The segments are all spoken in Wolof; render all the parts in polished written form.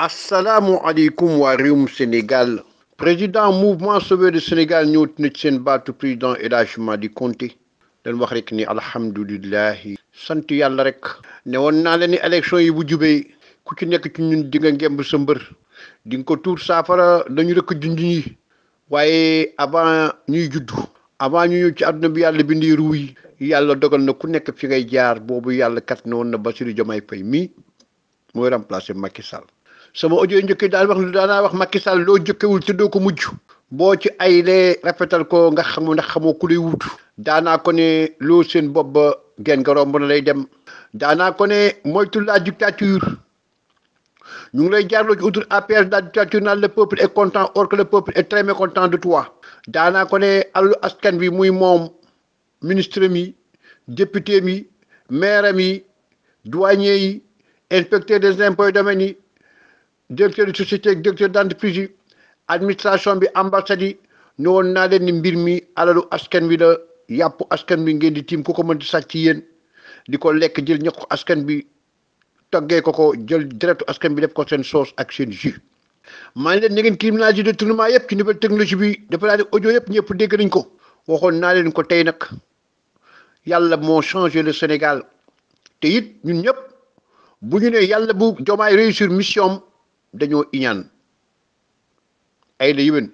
asalaamualeykum waa réewum Sénégal président mouvement sauver le Sénégal ñëw na ci seen baatu président El Hadji Malick Konté dañ wax rek ni alhamdulilahi sant yàlla rek ne woon naa leen ni élection yi bu jubee ku ci nekk ci ñun di nga ngemb sa mbër di nga ko tuur saafara dañu rek junj ñi waaye avant ñuy juddu avant ñu ñëw ci àdduna bi yàlla bindi ruu yi yàlla dogal na ku nekk fi ngay jaar boobu yàlla kat ne woon na Bassirou Diomaye Faye mii mooy remplacer Macky Sall sama audio njëkk daan wax daanaa wax Macky Sall loo jëkkewul te doo ko mujj boo ci aylee rafetal ko nga xam ndax xamoo ku lay wutu daanaa ko ne loo seen bopp ba gen nga romb na lay dem daanaa ko ne moytu la dictature ñu ngi lay jaarloo ci autour APR la dictature naan le peuple est content or que le peuple est très mécontent de toi daanaa ko ne alalu askan bi muy moom ministre mi député mi maire mi douanier yi inspecteur des impôts et domaines yi directeur de société directeur d'entreprise yi administration bi ambassade yi ne woon naa leen ni mbir mi alalu askan bi la yàpp askan bi ngeen di tiim ku ko mën di sàcc yéen di ko lekk jël ñàkk askan bi toggee ko jël deretu askan bi def ko seen sauce ak seen jus maa ngi leen ne ngeen criminalisé détournement yëpp ci nouvelle technologie bi dafa naa ne audio yëpp ñëpp dégg nañ ko waxoon naa leen ko tey nag yàlla moo changé le Sénégal te it ñun ñëpp bu ñu ne yàlla bu Diomaye réussir mission dañoo iñaan ay la yéwén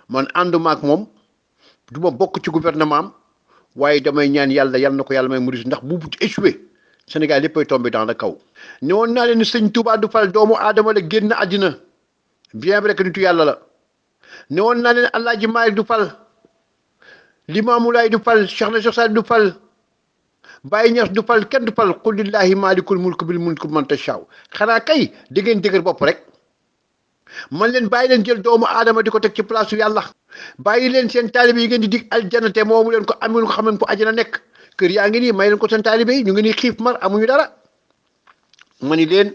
man ànduma ak moom du ma bokk ci gouvernement am waaye damay ñaan yàlla na ko yàlla may mu ndax bu échoué Sénégal yëppay tombé dans le kaw ne woon naa leen ni sëñ Touba du fal doomu aadama la génn àddina bien vrai que nitu yàlla la ne woon naa leen Alaaji Maalik du fal Limaamu Laay du fal Cheikh na Cheikh Saad du fal Baye Ñas du fal kenn du fal qul lillahi maalikul mulk bil mulki man tashaa xanaa kay di ngeen dëgër bopp rek man leen bàyyi leen jël doomu aadama di ko teg ci place yàlla bàyyi leen seen taalibe yi ngeen di dig aljana te moomu leen ko amul ko xam leen ko ajana nekk kër yaa ngi nii may leen ko seen taalibe yi ñu ngi nii xiif mar amuñu dara ma ni leen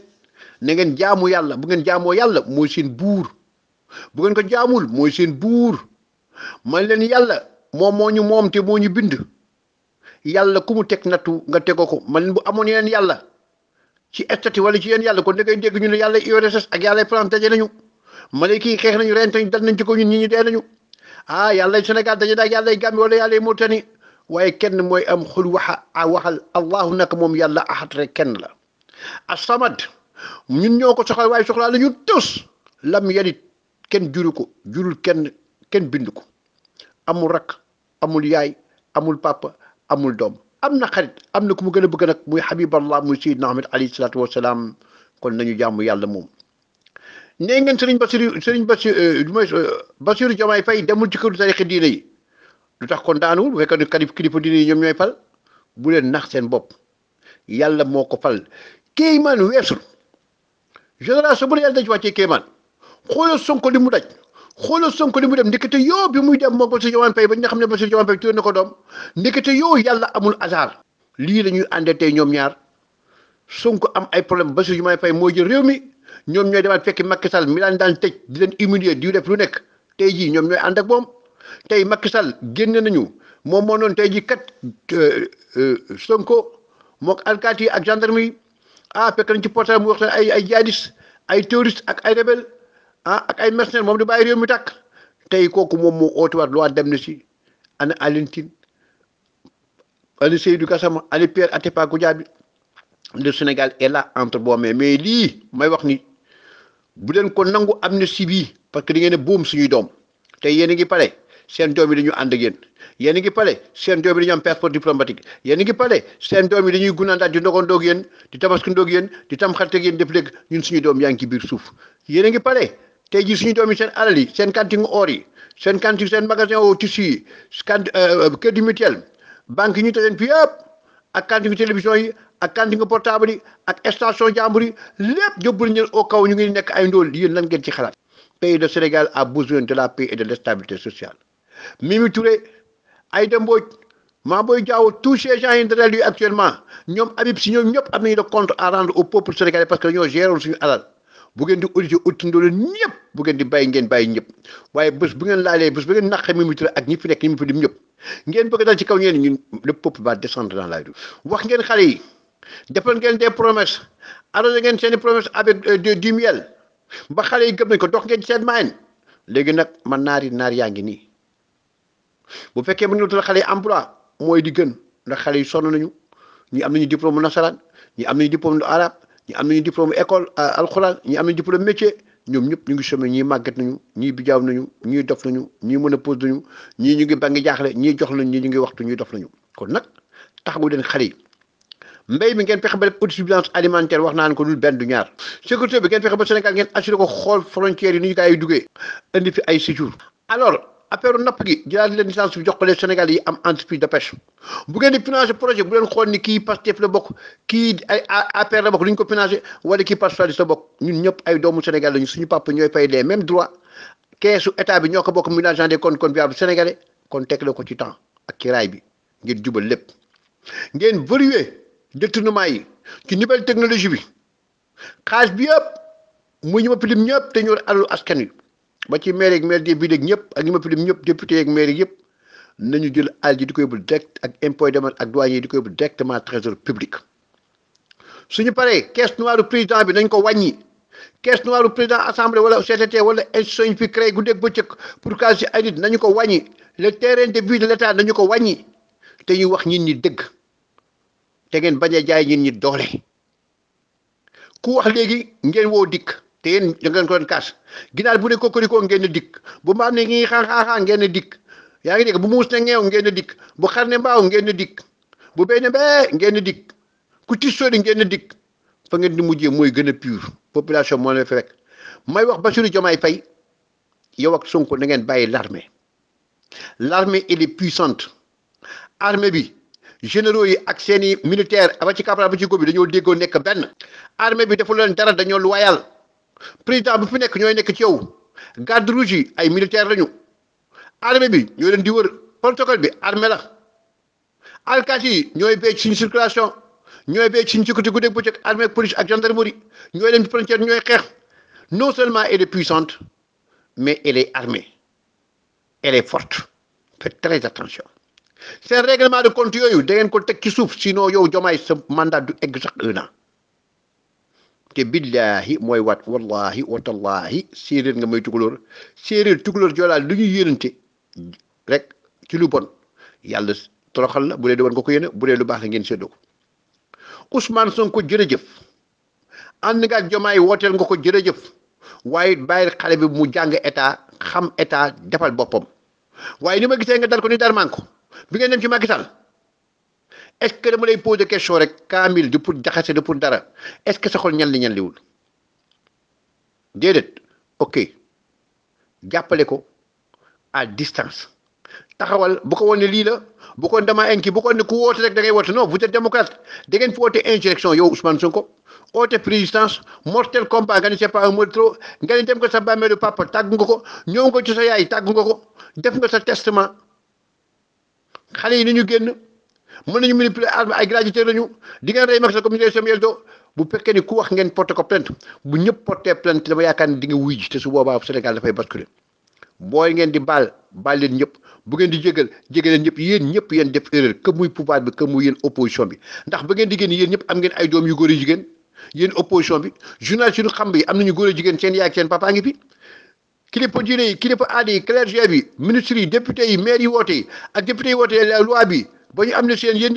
na ngeen jaamu yàlla bu ngeen jaamoo yàlla mooy seen buur bu ngeen ko jaamul mooy seen buur man leen yàlla moom moo ñu moom te moo ñu bind yàlla ku mu teg nattu nga tegoo ko man leen bu amoon yeneen yàlla ci estati wala ci yeneen yàlla kon da ngay dégg ñu ne yàlla URSS ak yàlla France daje nañu malayka yi xeex nañu rent nañu dal nañ ci ko ñun ñi ñu dee nañu yàlla Sénégal daje daak yàlla Gambie wala yàlla Mauritanie waaye kenn mooy am xul waxal allahu naka moom yàlla ahad rek kenn la asamad ñun ñoo ko soxal waaye soxlaa la ñu tus lam yalit kenn juru ko jurul kenn bind ko amul rakk amul yaay amul papa amul doom am na xarit am na ku mu gën a bëgg nag muy habiballah muy sayyidna Ahmad alayhi salaatu wasalaam kon nañu jàmm yàlla moom nee ngeen Bassirou Diomaye Faye demul ci këru tariixi diine yi lu tax kon daanuwul bu fekkee ne kilifa diine yi ñoom ñooy fal bu leen nax seen bopp yàlla moo ko fal kéemaan weesul génération bu la yàlla daj wàccee kéemaan xoolal Sonko li mu daj xoolal Sonko li mu dem ndekete yoo bi muy dem moom Bassirou Diomaye Faye ba nga xam ne Bassirou Diomaye Faye tuddee na ko doom ndekete yoo yàlla amul hasard lii la ñuy àndee tey ñoom ñaar Sonko am ay problème Bassirou Diomaye Faye moo jël réew mi ñoom ñooy demaat fekki Macky Sall mi daan tëj di leen humilier di def lu nekk tey jii ñoom ñooy ànd ak moom tey Macky Sall génn nañu moom moo noonu tey jii kat Sonko mook alkaati yi ak gendarme yi fekk nañ ci portable mu wax ne ay jihadiste ay terroriste ak ay rebelle ak ay mercenaires moom di bàyyi réew mi tàkk tey kooku moom moo ootuwaat loi d'amnistie ana Alioune Tine ana Seydou Gassama ana Pierre Atepa Goudiaby le Sénégal est là entre boo mais lii may wax ni bu leen ko nangu amnistie bii parce que da ngeen a boom suñuy doom tey yéen a ngi pare seen doom yi dañu ànd ak yéen a ngi pare seen doom yi dañu am passeport diplomatique yéen a ngi pare seen doom yi dañuy gunnaandaat di ndogandoog yéen di tabaskandoog yéen di tam xarit ak yéen def léegi ñun suñuy doom yaa ngi ci biir suuf yéen a ngi pare tey jii suñu doom yi seen alal yi seen cantine or yi seen cantine seen magasin au tissu yi crédit mutuel banque yi ñu tëjee fii yëpp ak cantine télévision yi ak cantine portable yi ak station jàmbur yi lépp yóbbu nañu au kaw ñu ngi nekk ay ndóol yéen lan ngeen ci xalaat. Pays de Sénégal a besoin de la paix et de la stabilité sociale Mimi Touré Aïda Mbodj Mame Boye Diao tous ces gens yi dara lui actuellement ñoom Habib Sy ñoom ñëpp am nañu le compte à rendre au peuple sénégalais parce que ñoo géré suñu alal bu ngeen di auditer utindoo leen ñëpp bu ngeen di bàyyi ngeen bàyyi ñëpp waaye bés bu ngeen laalee bés bu ngeen naqee Mimi Touré ak ñi fi nekk ñi mu fi dim ñëpp ngeen bëgg dal ci kaw ñeen ñun le peuple va descendre dans la rue wax ngeen xale yi defal ngeen des promesses arrosé ngeen seeni promesses avec du miel ba xale yi gëm nañ ko dox ngeen seen maayen léegi nag man naar yaa ngi nii bu fekkee mën nga wutal xale yi emploi mooy di gën ndax xale yi sonn nañu ñi am nañu diplôme nasaraan ñi am nañu diplôme de arabe ñi am nañu diplôme école alxuraan ñi am nañu diplôme métier ñoom ñëpp ñu ngi chômé ñii màgget nañu ñii bijaaw nañu ñii dof nañu ñii mën a pose nañu ñii ñu ngi ba ngi jaaxle ñii jox nañu ñii ñu ngi waxtu ñii dof nañu kon nag taxawu leen xale yi mbéy mi ngeen fexe ba def autosuffisance alimentaire wax naan ko dul benn du ñaar sécurité bi ngeen fexe ba Sénégal ngeen assuré ko xool frontières yi ni ñu gaa yi duggee indi fi ay séjour alors affaire napp gi jëlaat leen licence bi jox ko les Sénégal yi am entreprise de pêche bu ngeen di financé projet bu leen xool ni kii Pastef la bokk kii ay APR la bokk lu ñu ko financé wala kii Parti socialiste la bokk ñun ñëpp ay doomu Sénégal lañu suñu papa ñooy fay les mêmes droits keesu état bi ñoo ko bokk muy l'argent des comptes contribuables sénégalais kon teg la ko ci temps ak ci raay bi ngeen jubal lépp ngeen verrouiller détournement yi ci nouvelle technologie bi xaalis bi yëpp muy ñu ma pilim ñëpp te ñoo alalu askan wi ba ci maire ak maire des villes ñëpp ak ñi ma pilim ñëpp député ak maire yëpp nañu jël alal ji di ko yóbbu direct ak impôt domaine ak douane yi di ko yóbbu directement trésor public suñu paree caisse noire président bi nañ ko wàññi caisse noire président assemblée wala CTT wala institution yi fi créé guddeeg bëccëg pour cas si ay nit nañu ko wàññi le terrain de vie de l'état nañu ko wàññi te ñu wax ñin ñi dëgg te ngeen bañ a jaay ñin ñi doole ku wax léegi ngeen woo dikk te yéen da ngeen ko doon kaas ginaar bu ne kokoriko ngeen dikk bu mbaam ne ngi xaaxaaxaa ngeen dikk yaa ngi dégg bu muus ne ngeew ngeen dikk bu xar ne mbaaw ngeen dikk bu béy ne bee ngeen dikk ku tissooli ngeen dikk fa ngeen di mujjee mooy gën a pur population moo leen fi rek may wax Bassirou Diomaye Faye yow ak Sonko na ngeen bàyyi l'armée elle est puissante armée bi généraux yi ak seeni militaire ba ci caporal ba ci góob bi dañoo déggoo nekk benn armée bi deful leen dara dañoo loyal président bu fi nekk ñooy nekk ci yow garde rouge yi ay militaire lañu armée bi ñoo leen di wër protocole bi armée la alkaati yi ñooy béy ci suñu circulation ñooy béy ci suñu sécurité guddeeg bëccëg armée police ak gendarmerie ñooy leen frontière ñooy xeex non seulement elle est puissante mais elle est armée elle est forte faites très attention seen règlement de compte yooyu da ngeen ko teg ci suuf sinon yow Diomaye sa mandat du egg sax 1 an te billahi mooy wat wallahi watallahi séeréer nga may tukulóor séeréer tukulóor joolaa lu ñuy yéenante rek ci lu bon yàlla toroxal la bu dee di wan nga ko yéene bu dee lu baax la ngeen séddoo ko Ousmane Sonko jërëjëf ànd nga ak Diomaye wooteel nga ko jërëjëf waaye bàyyi xale bi mu jàng état xam état defal boppam waaye ni ma gisee nga dal ko ni dar man ko bi ngeen dem ci Macky Sall est-ce que dama lay poser question rek kaamil du pour jaxase du pour dara est-ce que sa xol ñan liwul déedéet ok jàppale ko à distance taxawal bu ko woon ne lii la bu ko dama inki bu ko ne ku woote rek da ngay woote non vous êtes démocrate da ngeen fi woote insurrection yow Ousmane Sonko oote résistance mortel combat nga ni c'est pas un mot trop nga ni dem ko sa bàmmeelu papa tàggu nga ko ñëw nga ci sa yaay tàggu nga ko def nga sa testament xale yi nañu génn mën nañu manipuler arme ay gladiateurs lañu di ngeen rey Macky Sall comme ni Samuel Do bu fekkee ni ku wax ngeen porté ko plainte bu ñëpp porté plainte dama yaakaar ni di nga wuy ji te su boobaa Sénégal dafay basculer booy ngeen di baal leen ñëpp bu ngeen di jégal leen ñëpp yéen def erreur que muy pouvoir bi que muy yéen opposition bi ndax ba ngeen di génn yéen ñëpp am ngeen ay doom yu góor yu jigéen yéen opposition bi journaliste yu xam bi am nañu góor yu jigéen seen yaay ak seen papa ngi fi kilifa diine yi kilifa aada yi clergé bi ministres yi député yi maire yi woote yi ak député yi woote la loi bi ba ñu am ne seen yéen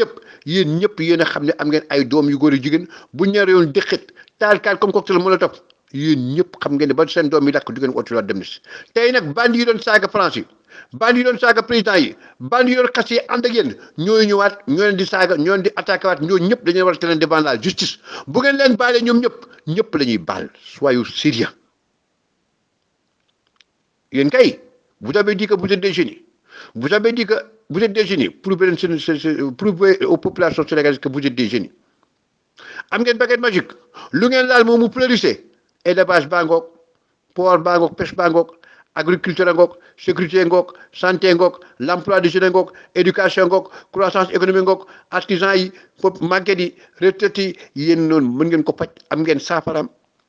ñëpp yéen a xam ne am ngeen ay doom yu góor yu jigéen bu ñaare yoon dëkkat taal kaal comme cocktail Molotov yéen ñëpp xam ngeen ne ba seen doom yi lakk du ngeen otu dem si tey nag bandi yi doon saaga France yi bandi yi doon saaga président yi bandi yi doon xas yi ànd ak yéen ñooy ñëwaat ñoo leen di saaga ñoo leen di attaqué waat ñoo ñëpp dañu war a leen devant la justice bu ngeen leen baalee ñoom ñëpp la ñuy baal soyez sérieux yéen kay vous avez dit que vous êtes des génies vous avez dit que vous êtes des génies prouvez aux populations sénégalaises que vous êtes des génies am ngeen baguette magique lu ngeen laal moom mu fleurissé élevage baa ngoog port baa ngoog pêche baa ngoog agriculture ngoog sécurité ngoog santé ngoog l'emploi des jeunes ngoog éducation ngoog croissance économique ngoog artisan yi fop màgget yi retraite yi yéen noonu mën ngeen ko paj am ngeen saafaram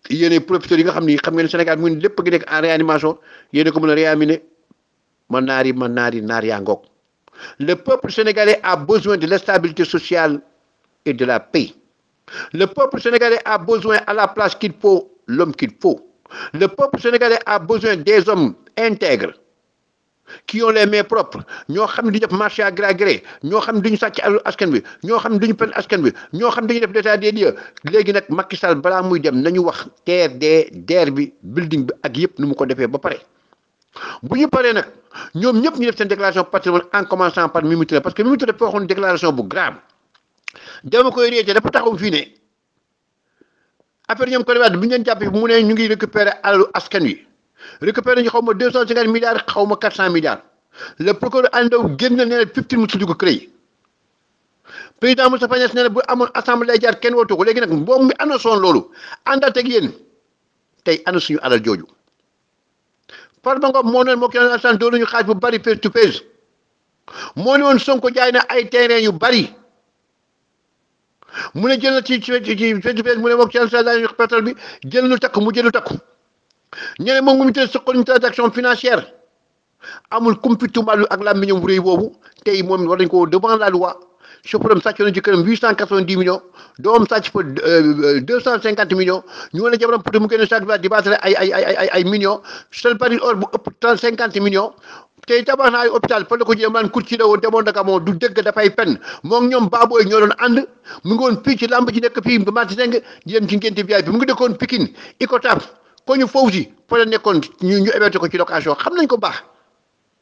yéen professeurs yi nga xam ni xam ngeen Sénégal mu lépp ngi nekk en réanimation yéen ko mën a réanimer naar yaa ngoog le peuple sénégalais a besoin de la stabilité sociale et de la paix le peuple sénégalais a besoin à la place qu'il faut l'homme qu'il faut Le peuple sénégalais a besoin des hommes intègres qui ont les mains propres ñoo xam ne di def marché à gré à gré ñoo xam ne duñu sàcc alalu askan bi ñoo xam ne duñu pen askan bi ñoo xam ne dañuy def l'état des lieux léegi nag Macky Sall balaa muy dem nañu wax TRD DER bi building bi ak yëpp nu mu ko defee ba pare bu ñu paree nag ñoom ñëpp ñu def seen déclaration patrimoine en commençant par Mimi Touré parce que Mimi Touré dafa waxoon déclaration bu grave dama koy réete dafa taxaw fii ne affaire ñoom Côte d'Ivoire bi ñu leen jàppee mu ne ñu ngi récupérer alalu askan wi récupérer ñu xaw ma 250 milliards xaw ma 400 milliards le procureur Andaw génn na ne 15 mu tudd ko CREI président Moustapha Niasse nee na bu amoon assemblée lay jaar kenn wootu ko léegi nag boobu mi annoncé woon loolu àndaat ak yéen tey ana suñu alal jooju Farba Ngom moo ne moo ki naan doolu ñu xaaj bu bari face to face moo ne woon Sonko jaay na ay terrain yu bari mu ne jël na ci face to face mu ne moo ki naan daal ñu pétrole bi jël lu takku mu jël lu takku ñene moom mu teel suqal une transaction financière amul kumpitumaalu ak la million bu rëy boobu tey moom war nañ ko devant la loi chauffeuram sàcc na ci këram 890 millions doom sàcc fa 250 millions ñu wane jabaram pour mu génne chaque fois di baatale ay millions seul baril or bu ëpp 50 millions tey tabax na ay hôpital fa la ko jëm naan kur ci la woon demoon naka moom du dëgg dafay pen moom ñoom baabooy ñoo doon ànd mu ngi woon fii ci lamb ci nekk fii marti seng di dem ci ngénte VIP bi mu ngi dëkkoon Pikine Icotaf ko ñu foofu si fa la nekkoon ñu héberté ko ci location xam nañ ko baax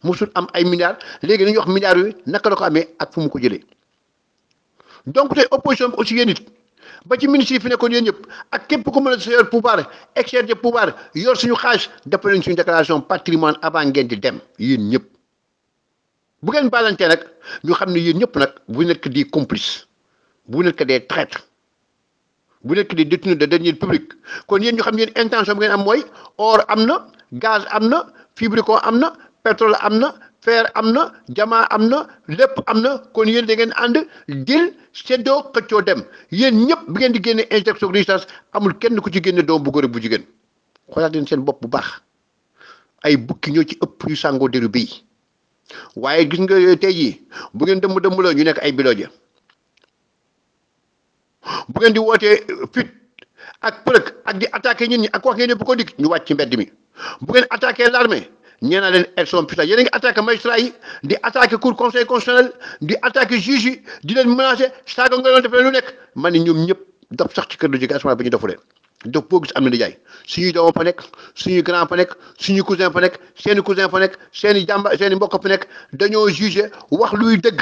musul am ay milliards léegi dañuy wax milliards yooyu naka la ko amee ak fu mu ko jëlee donc tey opposition bi aussi yéen it ba ci ministre yi fi nekkoon yéen ñëpp ak képp ku mën a yor pouvoir exercer de pouvoir yor suñu xaalis dafa leen suñu déclaration patrimoine avant ngeen di dem yéen ñëpp bu ngeen baalantee nag ñu xam ne yéen ñëpp nag bu nekk di complice bu nekk des traîtres bu nekk des détenus de deniers publics kon yéen ñu xam yéen intention bi ngeen am mooy or am na gaz am na fibricon am na pétrole am na fer am na jamaa am na lépp am na kon yéen da ngeen ànd dil seddoo xëccoo dem yéen ñëpp bi ngeen di génne injection de résistance amul kenn ku ci génne doom bu góor bu jigéen xoolaat leen seen bopp bu baax ay bukki ñoo ci ëpp yu sàngoo deru béy waaye gis nga tey jii bu ngeen dëmm la ñu nekk ay bilooje bu ngeen di wootee fit ak përëg ak di attaqué nit ñi ak wax ngeen ne bu ko dikk ñu wàcc ci mbedd mi bu ngeen attaqué l'armée ñee naa leen elles sont puissants yéen a ngi attaqué magistrat yi di attaqué cour conseil constitutionnel di attaqué juge yi di leen menacé saaga nga doon def leen lu nekk man ni ñoom ñëpp daf sax ci kër du jege asmaan ba ñu defu leen dof boo gis am na di jaay suñuy doomam fa nekk suñuy grand fa nekk suñuy cousin fa nekk seeni cousin fa nekk seeni jàmba seeni mbokk fa nekk dañoo jugé wax luy dëgg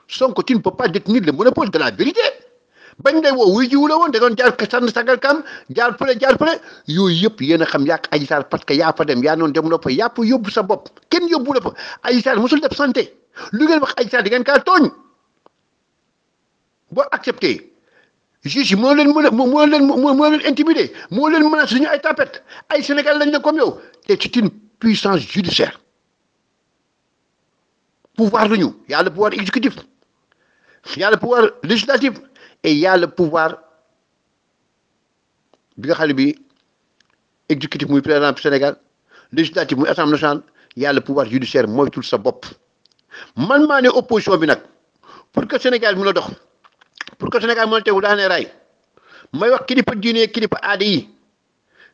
Sonko tu ne peux pas détenir le monopole de la vérité bañ lay woo wuy jiwu la woon da doon jaar sànn sagal kam jaar fële yooyu yëpp yéen a xam yàq Adji Sarr parce que yaa fa dem yaa noonu dem la fa yàpp yóbbu sa bopp kenn yóbbu la fa Adji Sarr mosul def santé lu ngeen wax Adji Sarr di ngeen kaa tooñ boo accepté juge yi moo leen intimider moo leen menacé suñu ay tapette ay Sénégal lañ ne comme yow te c'est une puissance judiciaire pouvoir la ñu y a le pouvoir exécutif y a le pouvoir législatif et il y a le pouvoir bi nga xam ne bi exécutif muy président du Sénégal législatif muy assemblée nationale il y a le pouvoir judiciaire moytul sa bopp man maa ne opposition bi nag pour que Sénégal mën a dox pour que Sénégal mën a tegu daanee raay may wax kilifa diine kilifa aada yi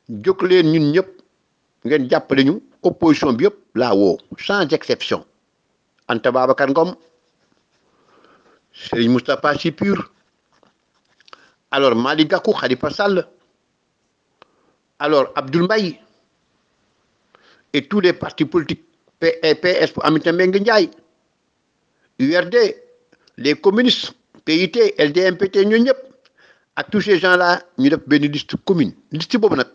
jóg leen ñun ñëpp ngeen jàppale ñu opposition bi yëpp laa woo sans exception Anta Babacar Ngom Serigne Moustapha Sy Pur alors Malick Gakou Khalifa Sall alors Abdoul Mbaye et tous les partis politiques PS pour Aminata Mbengue Ndiaye URD les communistes PIT LDMPT ñooñu ñëpp ak tous ces gens là ñu def benn liste commune liste boobu nag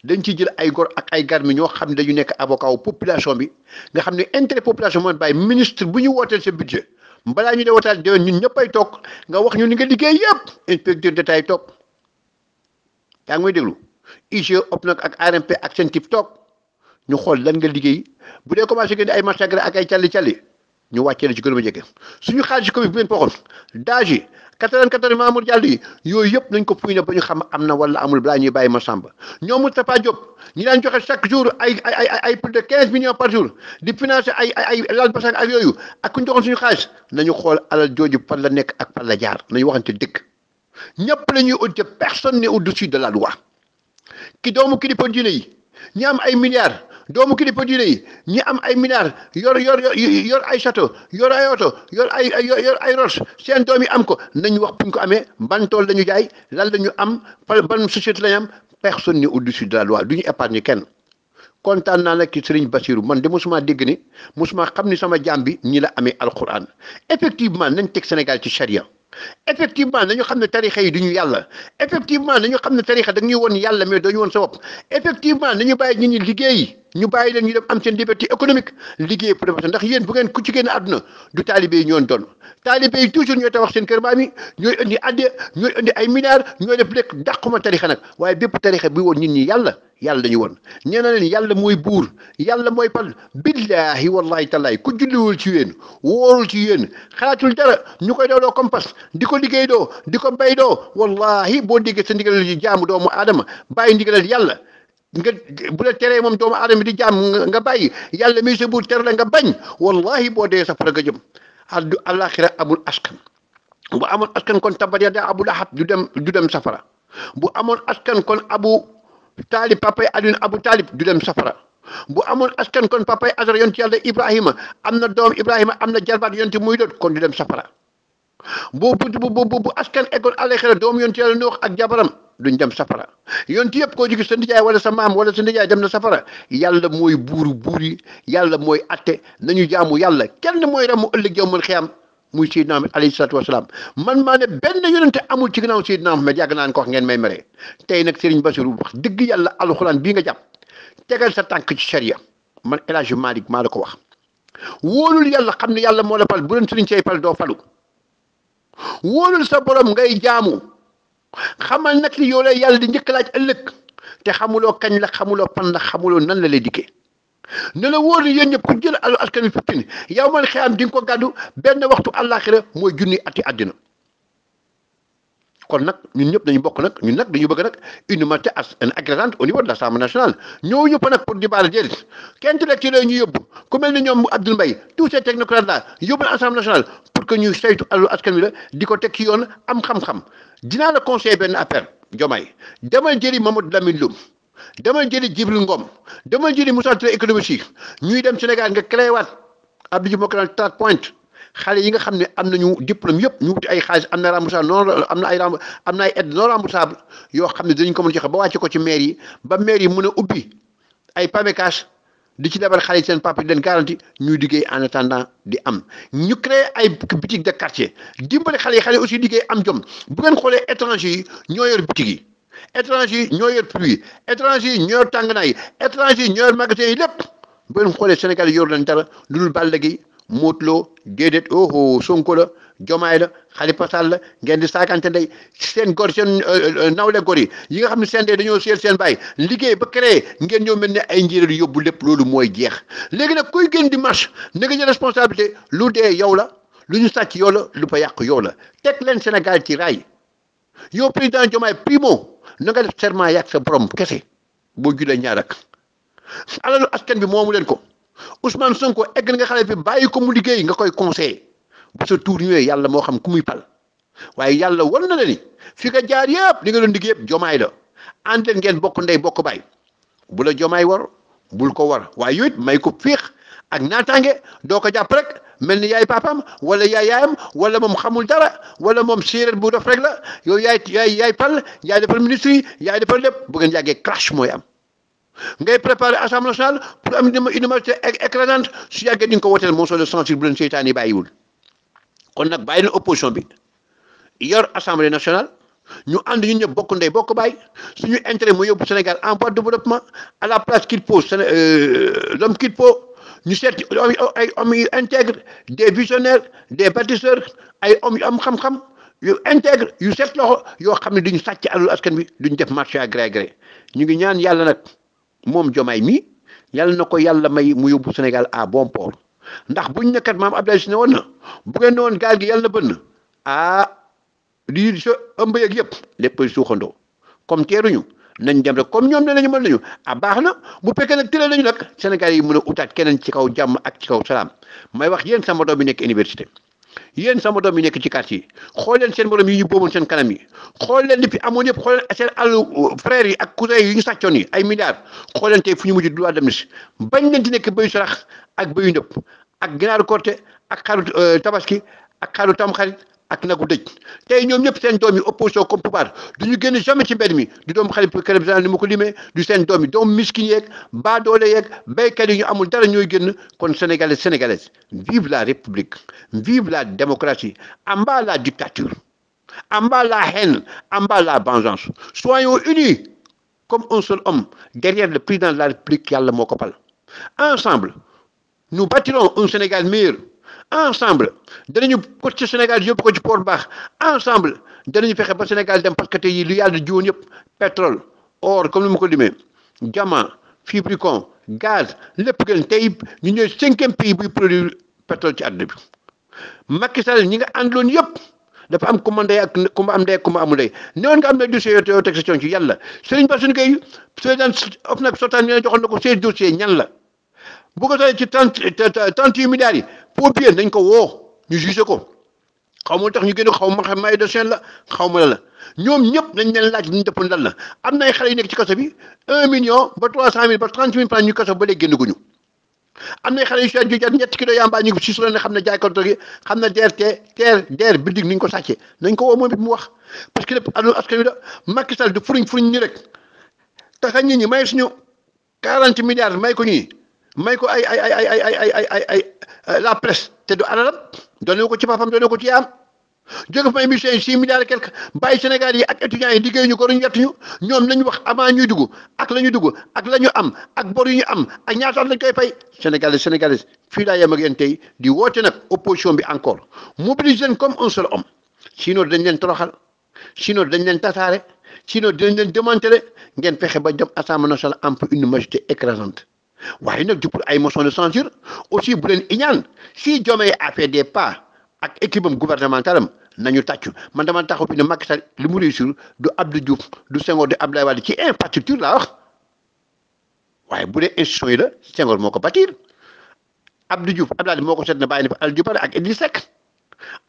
dañ ciy jël ay gor ak ay garmi ñoo xam ne dañu nekk avocat wu population bi nga xam ne intérêt population mooy bàyyi ministre bu ñu wooteel sa budget balaa ñu dee wootaal déwén ñun ñëpp ay toog nga wax ñu ni nga liggéey yëpp inspecteur d'état yi toog yaa ngi may déglu IGE OFNAC ak ARMP ak CENTIF toog ñu xool lan nga liggéey bu dee commencé génne ay massacre ak ay calli ñu wàccee la ci gën a jege suñu xaalis ci commune bu ngeen poxoon daji 94 Mamour Diallo yi yooyu yëpp nañ ko fuy ne ba ñu xam am na wala amul balaa ñuy bàyyi ma sàmba ñoom Moustapha Diop ñi daan joxe chaque jour ay plus de 15 millions par jour di financer ay lal basak ak yooyu ak ku ñu joxoon suñu xaalis nañu xool alal jooju fan la nekk ak fan la jaar nañu waxante dëgg ñëpp la ñuy auditer personne n'est au-dessus de la loi ki doomu kilifa diine yi ñi am ay milliards doomu kilifa diine yi ñi am ay milliards yor ay château yor ay oto yor ay roche seen doom yi am ko nañu wax fu ñu ko amee ban tool lañu jaay lan la ñu am ban société lañu am personne n'est au-dessus de la loi du ñu épargner kenn. kontaan naa nag ci Serigne Bassirou man de mosuma dégg ni mosuma xam ni sama jaam bi ñi la amee alquran effectivement nañ teg Sénégal ci charia effectivement nañu xam ne tarixa yi du ñu yàlla effectivement nañu xam ne tarixa da ñuy woon yàlla mais dañu woon sa bopp effectivement nañu bàyyi nit ñi liggéey ñu bàyyi leen ñu dem am seen liberté économique liggéey pour defar ndax yéen bu ngeen ku ci génn àdduna du taalibe yi ñoon doon taalibe yi toujours ñooy tabax seen kër maam yi ñooy indi adde ñooy indi ay milliards ñooy def lekk dàquma tarixa nag waaye bépp tarixa bi woon nit ñi yàlla dañu woon nee na leen yàlla mooy buur yàlla mooy pal billahi wallahi tallahi ku julliwul ci yéen wóorul ci yéen xalaatul dara ñu koy dooloo compas di ko liggéey doo di ko bay doo wallahi boo déggee sa ndigalal yi jaamu doomu aadama bàyyi ndigalal yàlla nga bu la teree moom doomu aadama di jaam nga bàyyi yàlla mi sa buur tere la nga bañ wallahi boo dee safara nga jëm addu alaxira amul askan bu amoon askan kon tabat yada abu lahab du dem safara bu amoon askan kon abu taalib papay Alioune Abu Taalib du dem safara bu amoon askan kon papay Azar yonti yàlla Ibrahima am na doom Ibrahima am na jarbaat yonti muy doot kon du dem safara bu askan eggoon àllaxira doom yonti yàlla Nuux ak jabaram duñ dem safara yonti yëpp koo gis sa ndijaay wala sa maam wala sa ndijaay dem na safara yàlla mooy buur yi yàlla mooy atte nañu jaamu yàlla kenn mooy ramu ëllëg yawmal xiyaam muy Seydina Muhammad alayhi salaatu wasalaam man maa ne benn yonente amul ci ginnaaw Seydina Muhammad yàgg naa ko wax ngeen may mere tey nag Serigne Bassirou wax dëgg yàlla alxuraan bii nga jàpp tegal sa tànk ci sharia man El Hadj Malick maa la ko wax wóolul yàlla xam ne yàlla moo la fal bu leen Serigne say fal doo falu wóolul sa borom ngay jaamu xamal nag ni yow lay yàlla di njëkk laaj ëllëg te xamuloo kañ la xamuloo pan la xamuloo nan la lay dikkee ne la wóor ni yéen ñëpp ku jël alu askan wi fippin yow man xiyam di nga ko gàddu benn waxtu àllaaxira mooy junni ati àddina kon nag ñun ñëpp dañu bokk nag ñun nag dañu bëgg nag une humanité éclatante au niveau de l'Assemblée nationale ñoo yëpp nag pour di baal déedéet kenn ci ci la ñu yóbbu ku mel ni ñoom Abdoul Mbaye tous ces technocrates là yóbbu na Assemblée nationale pour que ñu saytu alu askan wi la di ko teg ci yoon am xam-xam dinaa la conseiller benn affaire Diomaye demal jëli Mamadou Lamine Loum demal jëli Djibril Ngom demal jëli Moussa Touré économiste ñuy dem Sénégal nga créé waat Abdou Diouf moo ko daan 3 points xale yi nga xam ne am nañu diplôme yëpp ñu wuti ay xaalis am na remboursable non am na ay aide non remboursable yoo xam ne dañu ko mën a joxe ba wàcce ko ci maire yi ba maire yi mën a ubbi ay PAMECAS di ci lebal xale yi seen papa di leen garanti ñuy liggéey en attendant di am ñu créé ay boutique de quartier dimbali xale yi aussi liggéey am jom bu ngeen xoolee étranger yi ñoo yor boutique yi étranger yi ñoo yor fruits yi étranger yi ñoo yor tànganaay yi étranger yi ñoo yor magasin yi lépp bu ngeen xoolee Sénégal yi yor leen dara lu dul Balla Gaye Modou Lo déedéet Sonko la Diomaye la Khalifa Sall la ngeen di saakante ndey seen gor seen nawle gor yi nga xam ne seen dee dañoo seel seen bàyyi liggéey ba créé ngeen ñoo mel ne ay njéeréer yóbbu lépp loolu mooy jeex léegi nag kuy génn di marche na nga jël responsabilité lu dee yow la lu ñu sàcc yow la lu fa yàq yow la teg leen Sénégal ci raay yow président Diomaye primo na nga def serment yàgg sa borom kese boo julee ñaar ak alalu askan bi moomu leen ko Ousmane Sonko egg nga xale bi bàyyi ko mu liggéey nga koy conseillé bu sa tuur ñëwee yàlla moo xam ku muy pal waaye yàlla war na la ni fi nga jaar yëpp li nga doon liggéey yëpp Diomaye la ànd leen ngeen bokk ndey bokk baay bu la Diomaye war bul ko war waaye yooyu may ko féex ak naataange doo ko jàpp rek mel ni yaay papaam wala yaayam wala moom xamul dara wala moom séeréer bu def rek la yow yaay pal yaay defal ministre yi yaay defal lépp bu ngeen yàggee crash mooy am. ngay préparer Assemblée nationale pour am une majorité écrasante su yàggee di nga ko woteel motion de censure bu leen seytaan yi bàyyiwul kon nag bàyyi leen opposition bi yor Assemblée nationale ñu ànd ñun ñëpp bokk ndey bokk baay suñu intérêt mu yóbbu Sénégal en voie de développement à la place qu'il faut l'homme qu'il faut ñu seet ay hommes yu intègre des visionnaires des bâtisseurs ay hommes yu am xam-xam yu intègre yu seet loxo yoo xam ne duñu sàcc alalu askan bi duñu def marché à gré à gré ñu ngi ñaan yàlla nag moom Diomaye mi yàlla na ko yàlla may mu yóbbu Sénégal à bon port ndax buñ nekkat maam Abdoulaye Sy ne woon na bu ngeen ne woon gaal gi yàlla na bënn di sa ëmb yeeg yëpp lépp suuxandoo comme teeruñu nañ dem rek comme ñoom ne nañu mën nañu baax na bu fekkee nag tëral nañu nag Sénégal yi mën a utaat keneen ci kaw jàmm ak ci kaw salaam may wax yéen sama doom bi nekk université yéen sama doom yi nekk ci quartier yi xool leen seen morom yi ñu booboon seen kanam yi xool leen li fi amoon yëpp xool leen seen àllu frères yi ak cousins yi ñu sàccoon yi ay milliards xool leen tey fu ñu mujj droit d'amnistie bañ leen ci nekk béyu sarax ak béyu ndëpp ak ginaaru korte ak xaru tabaski ak xaru tamxarit ak nagu dëj tey ñoom ñëpp seen doom yi opposition comme pouvoir du ñu génn jamais ci mbedd mi du doom xale kërëb ni ma ko limee du seen doom yi doom miskin yeeg baadoole yeeg béykat yi ñu amul dara ñooy génn kon sénégalais sénégalaises vive la république vive la démocratie en bas la dictature en bas la haine en bas la vengeance soyons unis comme un seul homme derrière le président de la république yàlla moo ko pal ensemble nous bâtirons un Sénégal meilleur ensemble danañu ko ci Sénégal yóbbu ko ci port baax ensemble danañu fexe ba Sénégal dem parce que tey lu yàlla jiwoon yëpp pétrole or comme ni ma ko limee diamant fibricon gaz lépp gën tey ñu ñëw 5e pays buy produire pétrole ci àdduna bi Macky Sall ñi nga àndaloon yëpp dafa am commandé ak ku ma am ndey ku ma amul ndey newoon nga am na dossier yoo teg sa ci yàlla Serigne Bassirou Gueye président OFNAC sotaan ñu joxoon na ko 16 dossiers ñan la bu ko solee ci 38 milliards yi pour bien dañ ko woo ñu jugé ko xaw ma tax ñu génn xaw ma xam may de chaîne la xaw ma la ñoom ñëpp dañ leen laaj ñu defoon lan la am na ay xale yu nekk ci kaso bi 1 million ba 300 000 ba 30 000 francs ñu kaso ba léegi génn guñu am na ay xale yu si jar ñetti kilo yamba ñu si su ne xam ne jaay ko gi xam ne DER building ni ñu ko sàccee nañ ko woo moom it mu wax parce que lépp askan wi da Macky Sall du furuñ ñu rek tax nit ñi may suñu 40 milliards may ko ñii may ko ay la presse te du alalam doone ko ci papam doone ko ci yaam jóge fa may émission yi 6 milliards et quelque bàyyi Sénégal yi ak étudiants yi liggéey ñu ko ruñu yettuñu ñoom nañu wax avant ñuy dugg ak la ñu dugg ak la ñu am ak bor yu ñu am ak ñaata at lañ koy fay sénégalais fii laa yem ak yéen tey di woote nag opposition bi encore mobiliser leen comme un seul homme sinon dañ leen toroxal sinon dañ leen tasaare sinon dañ leen démanteler ngeen fexe ba jëm Assemblée nationale am pour une majorité écrasante waaye nag pour ay motion de censure aussi bu leen iñaan si Diomaye a fait des pas ak équipe am gouvernementale am nañu tàccu man dama taxaw fi ne Macky Sall li mu réussir du Abdou Diouf du Senghor du Abdoulaye Wade ci infrastructure laa wax waaye bu dee institution yi la Senghor moo ko bâtir Abdou Diouf Abdoulaye moo ko seet na bàyyi na fa Al Diouf ak Idrissa Seck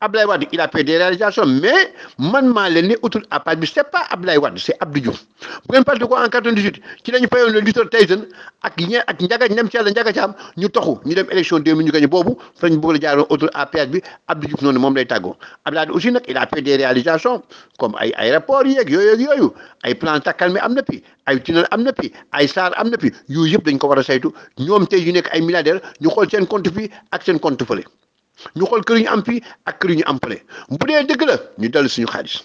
Abdoulaye Wade il a fait des réalisations mais man maa leen ne autour à part bi c'est pas Abdoulaye Wade c'est Abdou Diouf bu ngeen fàttali ko en 98 ci la ñu fayoon le lutteur Tyson ak Ndiaga dem ci yàlla Ndiaga Thiam ñu toxu ñu dem élection 2000 ñu gagné boobu fa ñu bëgg a jaaroon autour à péage bi Abdou Diouf noonu moom lay tàggoo Abdoulaye aussi nag il a fait des réalisations comme ay aéroport yeeg yooyu ay plan takkal mi am na fi ay tunnel am na fi ay SAR am na fi yooyu yëpp dañ ko war a saytu ñoom tey yu nekk ay milliardaires ñu xool seen compte fii ak seen compte fële ñu xool kër yi ñu am fii ak kër yi ñu am fële bu dee dëgg la ñu dellu suñu xaalis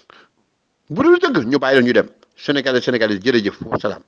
bu dul dëgg ñu bàyyi la ñu dem sénégalais jërëjëf wa salaam